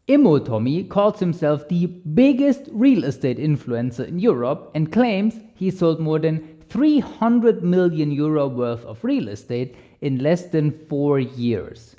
Immo Tommy calls himself the biggest real estate influencer in Europe and claims he sold more than 300 million euro worth of real estate in less than 4 years.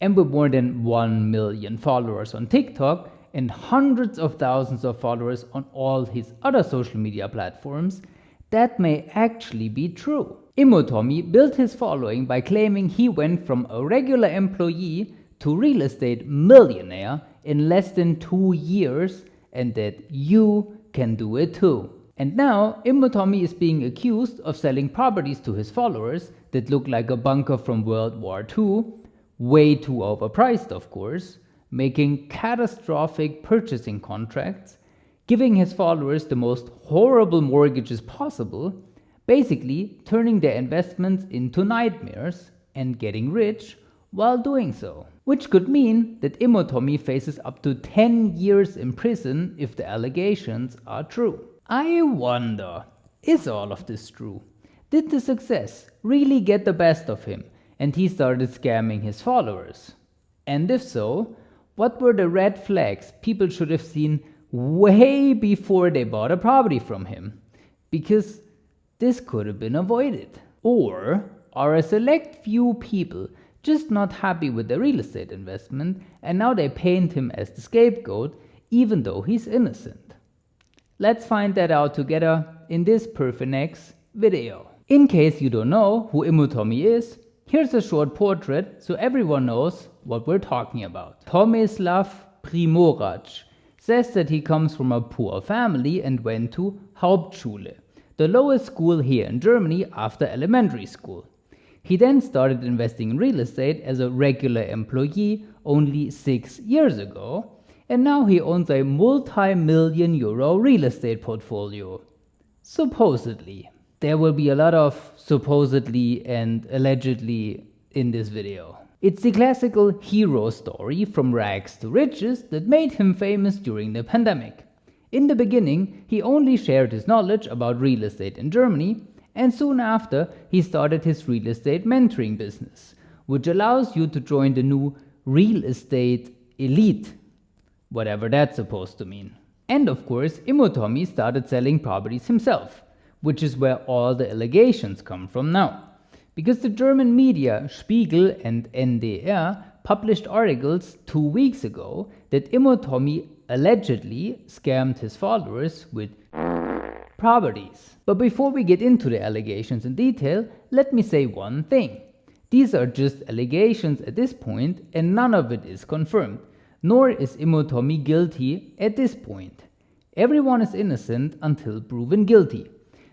And with more than 1 million followers on TikTok and hundreds of thousands of followers on all his other social media platforms, that may actually be true. Immo Tommy built his following by claiming he went from a regular employee to real estate millionaire in less than 2 years, and that you can do it too. And now Immo Tommy is being accused of selling properties to his followers that look like a bunker from World War II, way too overpriced of course, making catastrophic purchasing contracts, giving his followers the most horrible mortgages possible, basically turning their investments into nightmares and getting rich while doing so. Which could mean that Immo Tommy faces up to 10 years in prison if the allegations are true. I wonder, is all of this true? Did the success really get the best of him and he started scamming his followers? And if so, what were the red flags people should have seen way before they bought a property from him? Because this could have been avoided. Or are a select few people just not happy with their real estate investment and now they paint him as the scapegoat even though he's innocent? Let's find that out together in this PerFinEx video. In case you don't know who Immo Tommy is, here's a short portrait so everyone knows what we're talking about. Tomislav Primorac says that he comes from a poor family and went to Hauptschule, the lowest school here in Germany after elementary school. He then started investing in real estate as a regular employee only 6 years ago, and now he owns a multi-million euro real estate portfolio. Supposedly. There will be a lot of supposedly and allegedly in this video. It's the classical hero story from rags to riches that made him famous during the pandemic. In the beginning, he only shared his knowledge about real estate in Germany, and soon after, he started his real estate mentoring business, which allows you to join the new real estate elite, whatever that's supposed to mean. And of course, Immo Tommy started selling properties himself, which is where all the allegations come from now. Because the German media Spiegel and NDR published articles 2 weeks ago that Immo Tommy allegedly scammed his followers with properties. But before we get into the allegations in detail, let me say one thing. These are just allegations at this point and none of it is confirmed, nor is Immo Tommy guilty at this point. Everyone is innocent until proven guilty.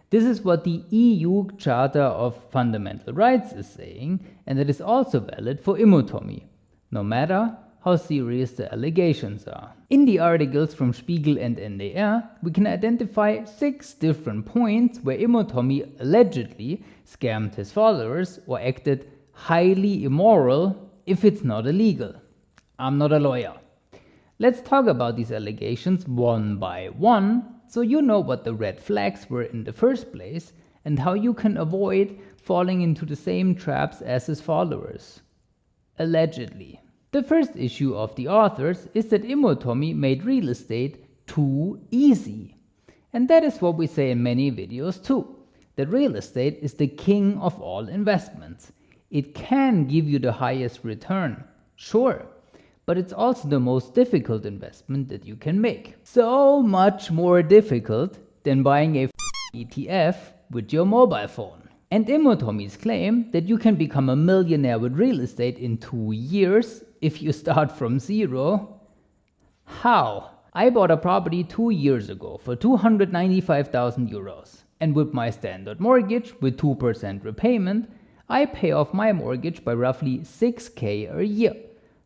This is what the EU Charter of Fundamental Rights is saying, and it is also valid for Immo Tommy, no matter how serious the allegations are. In the articles from Spiegel and NDR, we can identify 6 different points where Immo Tommy allegedly scammed his followers or acted highly immoral if it's not illegal. I'm not a lawyer. Let's talk about these allegations one by one, so you know what the red flags were in the first place and how you can avoid falling into the same traps as his followers. Allegedly. The first issue of the authors is that Immo Tommy made real estate too easy. And that is what we say in many videos too, that real estate is the king of all investments. It can give you the highest return, sure, but it's also the most difficult investment that you can make. So much more difficult than buying a ETF with your mobile phone. And Immo Tommy's claim that you can become a millionaire with real estate in 2 years if you start from zero. How? I bought a property 2 years ago for 295,000 euros. And with my standard mortgage with 2% repayment, I pay off my mortgage by roughly 6k a year.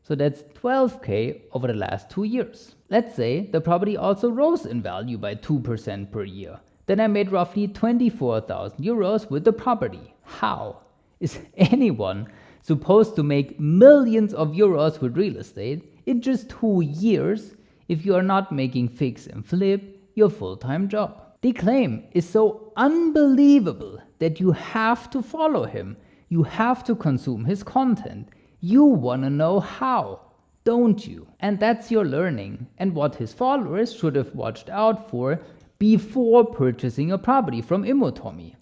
So that's 12k over the last 2 years. Let's say the property also rose in value by 2% per year. Then I made roughly 24,000 euros with the property. How? Is anyone supposed to make millions of euros with real estate in just 2 years if you are not making fix and flip your full-time job? The claim is so unbelievable that you have to follow him. You have to consume his content. You want to know how. don't you? And that's your learning, and what his followers should have watched out for before purchasing a property from Immo Tommy.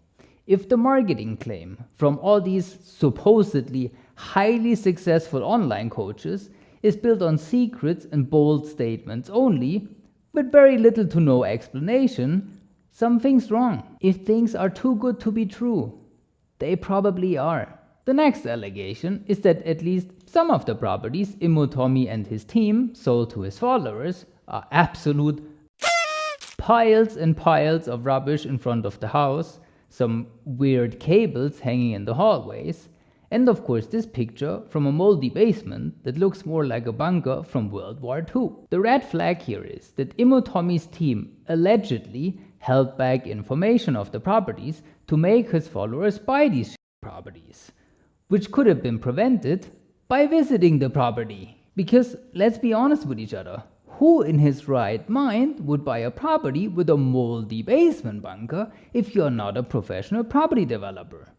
If the marketing claim from all these supposedly highly successful online coaches is built on secrets and bold statements only, with very little to no explanation, something's wrong. If things are too good to be true, they probably are. The next allegation is that at least some of the properties Immo Tommy and his team sold to his followers are absolute piles and piles of rubbish in front of the house, some weird cables hanging in the hallways, and of course this picture from a moldy basement that looks more like a bunker from World War II. The red flag here is that Immo Tommy's team allegedly held back information of the properties to make his followers buy these properties, which could have been prevented by visiting the property. Because let's be honest with each other, who in his right mind would buy a property with a moldy basement bunker if you're not a professional property developer?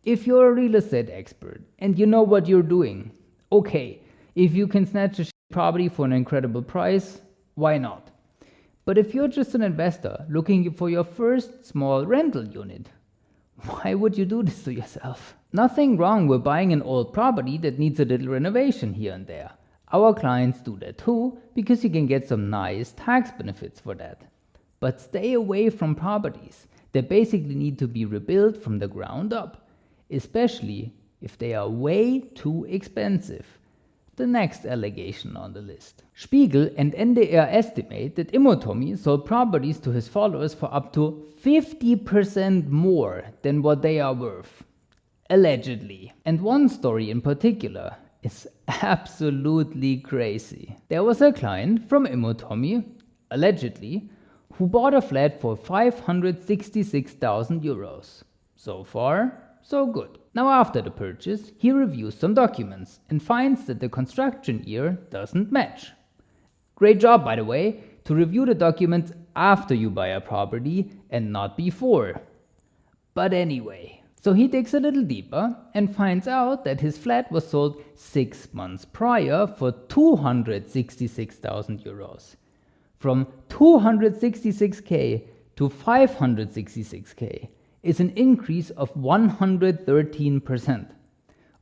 If you're a real estate expert and you know what you're doing, okay, if you can snatch a property for an incredible price, why not? But if you're just an investor looking for your first small rental unit, why would you do this to yourself? Nothing wrong with buying an old property that needs a little renovation here and there. Our clients do that too, because you can get some nice tax benefits for that. But stay away from properties that basically need to be rebuilt from the ground up, especially if they are way too expensive. The next allegation on the list. Spiegel and NDR estimate that Immo Tommy sold properties to his followers for up to 50% more than what they are worth. Allegedly. And one story in particular is absolutely crazy. There was a client from Immo Tommy, allegedly, who bought a flat for 566,000 euros. So far, so good. Now after the purchase, he reviews some documents and finds that the construction year doesn't match. Great job, by the way, to review the documents after you buy a property and not before. But anyway, so he digs a little deeper and finds out that his flat was sold 6 months prior for 266,000 euros. From 266k to 566k is an increase of 113%.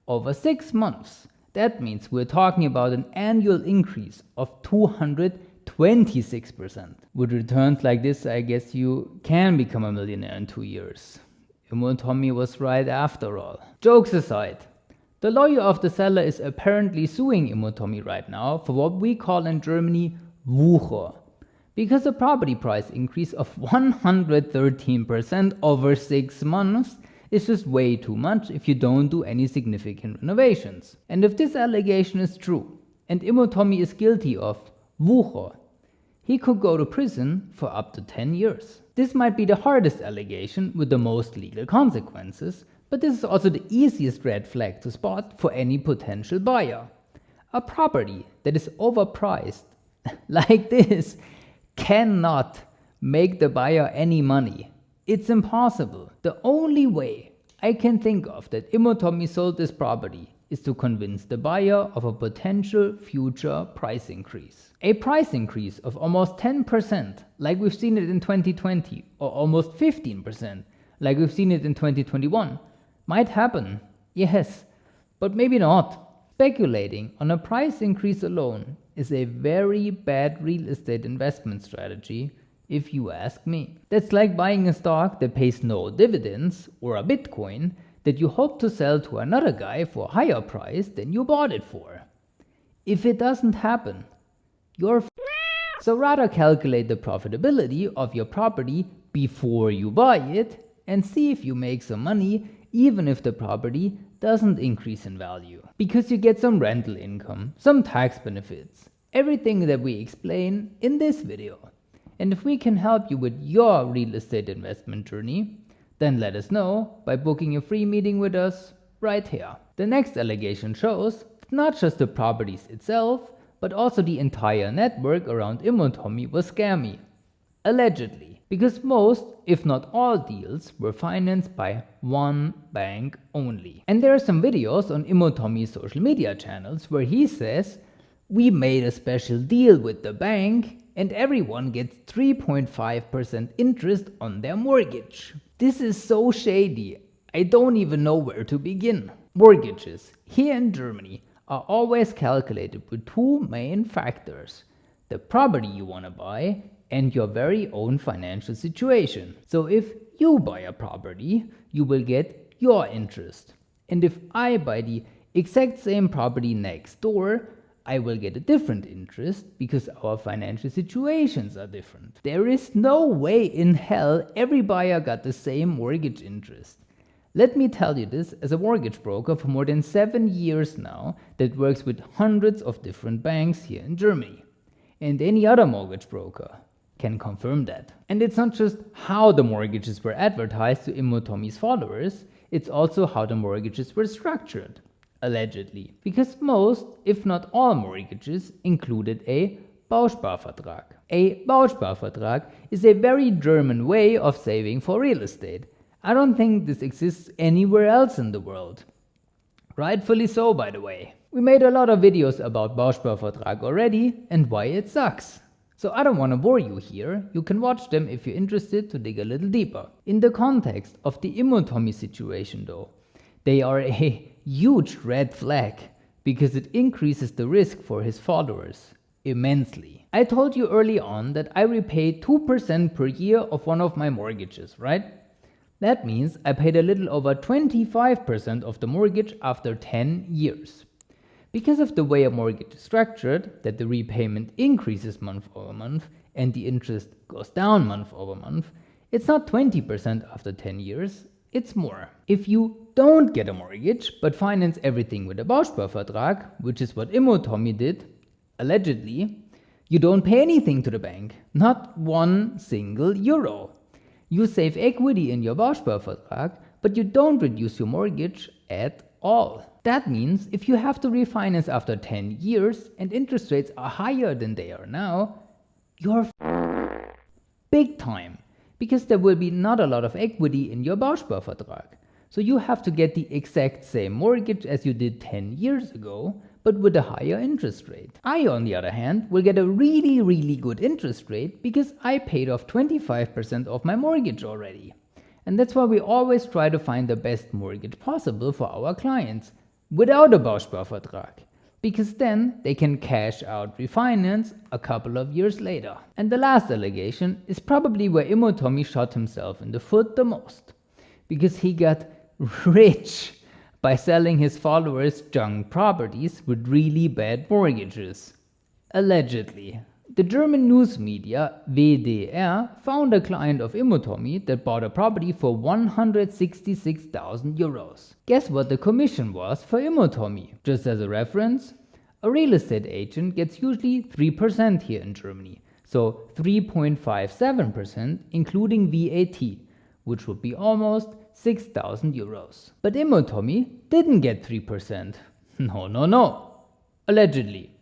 Over 6 months, that means we're talking about an annual increase of 226%. With returns like this, I guess you can become a millionaire in 2 years. Immo Tommy was right after all. Jokes aside, the lawyer of the seller is apparently suing Immo Tommy right now for what we call in Germany Wucher, because a property price increase of 113% over 6 months is just way too much if you don't do any significant renovations. And if this allegation is true, and Immo Tommy is guilty of Wucher, he could go to prison for up to 10 years. This might be the hardest allegation with the most legal consequences, but this is also the easiest red flag to spot for any potential buyer. A property that is overpriced like this cannot make the buyer any money. It's impossible. The only way I can think of that Immo Tommy sold this property is to convince the buyer of a potential future price increase. A price increase of almost 10%, like we've seen it in 2020, or almost 15%, like we've seen it in 2021, might happen, yes, but maybe not. Speculating on a price increase alone is a very bad real estate investment strategy, if you ask me. That's like buying a stock that pays no dividends, or a Bitcoin that you hope to sell to another guy for a higher price than you bought it for. If it doesn't happen, you're So rather calculate the profitability of your property before you buy it and see if you make some money even if the property doesn't increase in value. Because you get some rental income, some tax benefits, everything that we explain in this video. And if we can help you with your real estate investment journey, then let us know by booking a free meeting with us right here. The next allegation shows that not just the properties itself, but also the entire network around Immo Tommy was scammy. Allegedly, because most, if not all deals were financed by one bank only. And there are some videos on Immo Tommy's social media channels where he says, We made a special deal with the bank and everyone gets 3.5% interest on their mortgage. This is so shady, I don't even know where to begin. Mortgages here in Germany are always calculated with two main factors: the property you want to buy and your very own financial situation. So if you buy a property, you will get your interest. And if I buy the exact same property next door, I will get a different interest because our financial situations are different. There is no way in hell every buyer got the same mortgage interest. Let me tell you this as a mortgage broker for more than 7 years now that works with hundreds of different banks here in Germany. And any other mortgage broker can confirm that. And it's not just how the mortgages were advertised to Immo Tommy's followers, it's also how the mortgages were structured. Allegedly, because most, if not all mortgages included a Bausparvertrag. A Bausparvertrag is a very German way of saving for real estate. I don't think this exists anywhere else in the world. Rightfully so, by the way. We made a lot of videos about Bausparvertrag already and why it sucks. So I don't want to bore you here, you can watch them if you're interested to dig a little deeper. In the context of the Immo Tommy situation though, they are a huge red flag because it increases the risk for his followers immensely. I told you early on that I repay 2% per year of one of my mortgages, right? That means I paid a little over 25% of the mortgage after 10 years. Because of the way a mortgage is structured, that the repayment increases month over month and the interest goes down month over month, it's not 20% after 10 years, it's more. If you don't get a mortgage but finance everything with a Bausparvertrag, which is what Immo Tommy did, allegedly, you don't pay anything to the bank, not one single euro. You save equity in your Bausparvertrag, but you don't reduce your mortgage at all. That means if you have to refinance after 10 years and interest rates are higher than they are now, you're big time. Because there will be not a lot of equity in your Bausparvertrag. So you have to get the exact same mortgage as you did 10 years ago, but with a higher interest rate. I, on the other hand, will get a really good interest rate because I paid off 25% of my mortgage already. And that's why we always try to find the best mortgage possible for our clients without a Bausparvertrag. Because then they can cash out refinance a couple of years later. And the last allegation is probably where Immo Tommy shot himself in the foot the most. Because he got rich by selling his followers junk properties with really bad mortgages. Allegedly. The German news media WDR found a client of Immo Tommy that bought a property for 166,000 euros. Guess what the commission was for Immo Tommy? Just as a reference, a real estate agent gets usually 3% here in Germany, so 3.57% including VAT, which would be almost 6,000 euros. But Immo Tommy didn't get 3%. No. Allegedly.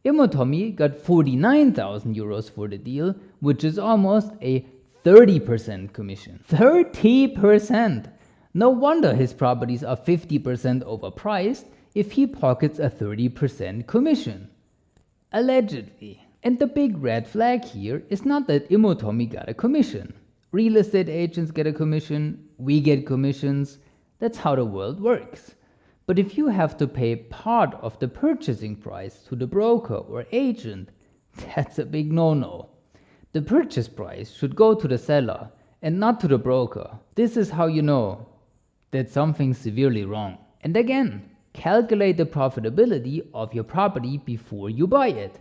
Immo Tommy got 49,000 euros for the deal, which is almost a 30% commission. 30%! No wonder his properties are 50% overpriced if he pockets a 30% commission. Allegedly. And the big red flag here is not that Immo Tommy got a commission. Real estate agents get a commission, we get commissions, that's how the world works. But if you have to pay part of the purchasing price to the broker or agent, that's a big no-no. The purchase price should go to the seller and not to the broker. This is how you know that something's severely wrong. And again, calculate the profitability of your property before you buy it.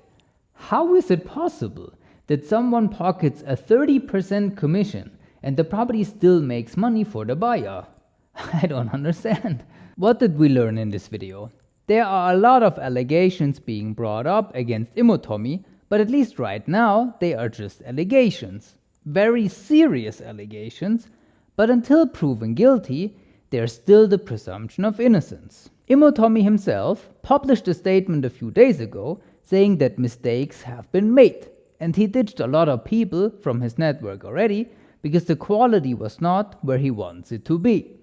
How is it possible that someone pockets a 30% commission and the property still makes money for the buyer? I don't understand. What did we learn in this video? There are a lot of allegations being brought up against Immo Tommy, but at least right now they are just allegations. Very serious allegations, but until proven guilty, there's still the presumption of innocence. Immo Tommy himself published a statement a few days ago saying that mistakes have been made, and he ditched a lot of people from his network already because the quality was not where he wants it to be.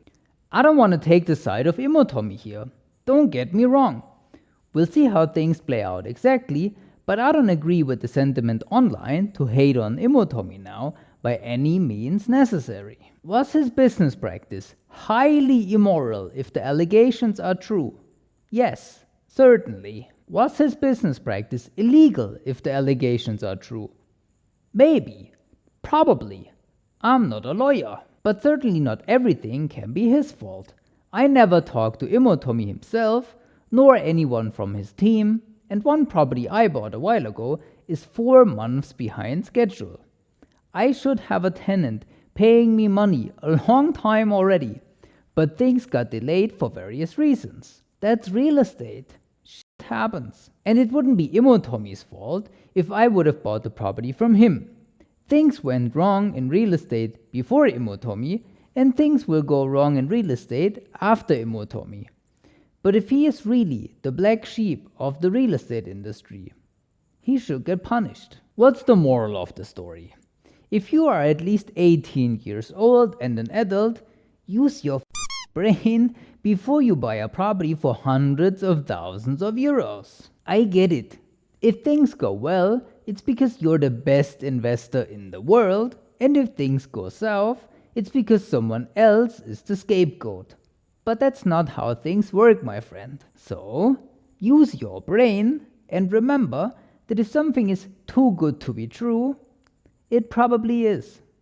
I don't want to take the side of Immo Tommy here. Don't get me wrong. We'll see how things play out exactly, but I don't agree with the sentiment online to hate on Immo Tommy now by any means necessary. Was his business practice highly immoral if the allegations are true? Yes, certainly. Was his business practice illegal if the allegations are true? Maybe. Probably. I'm not a lawyer. But certainly not everything can be his fault. I never talked to Immo Tommy himself, nor anyone from his team, and one property I bought a while ago is 4 months behind schedule. I should have a tenant paying me money a long time already, but things got delayed for various reasons. That's real estate. Shit happens. And it wouldn't be Immo Tommy's fault if I would have bought the property from him. Things went wrong in real estate before Immo Tommy, and things will go wrong in real estate after Immo Tommy. But if he is really the black sheep of the real estate industry, he should get punished. What's the moral of the story? If you are at least 18 years old and an adult, use your brain before you buy a property for hundreds of thousands of euros. I get it. If things go well, it's because you're the best investor in the world, and if things go south, it's because someone else is the scapegoat. But that's not how things work, my friend. So, use your brain and remember that if something is too good to be true, it probably is.